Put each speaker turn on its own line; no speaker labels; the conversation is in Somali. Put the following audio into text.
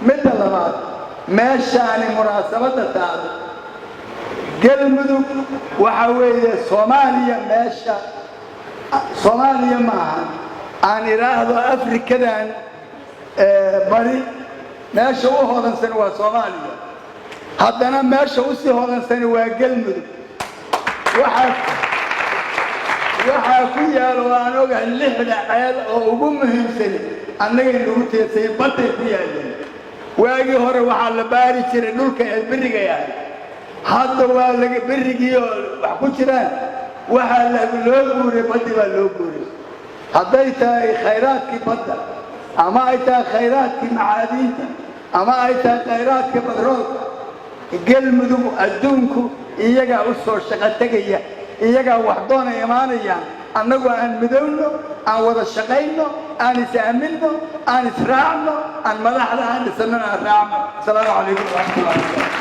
midda labaad meeshaani munaasabadda taada galmudug waxa weeye Soomaaliya meesha Soomaaliya maaha aan iraahdo Afrikadan bari meesha u hodansan waa Soomaaliya haddana meesha u sii hodansan waa galmudug waxaa ku yaal waan ogahay 6 ceel oo ugu muhiimsan annaga lagu teesay badda ku yaaleen waagi hore waxaa la baari jiray dhulka ee biriga yahay hadda waa laga birigiyo wax ku jiraan waxaa loo guuray badda baa loo guuray hadday tahay khayraadkii badda ama ay tahay khayraadkii macaadiinta ama ay tahay khayraadkii badroolka galmudug adduunku iyaga u soo shaqo tagaya iyaga wax doon imaanayaan annagu aan midowno aan wada shaqayno aan isaaminno aan israacno aan madaxda aan dhisano aan raacno salaamu calaykum wa rahmatullahi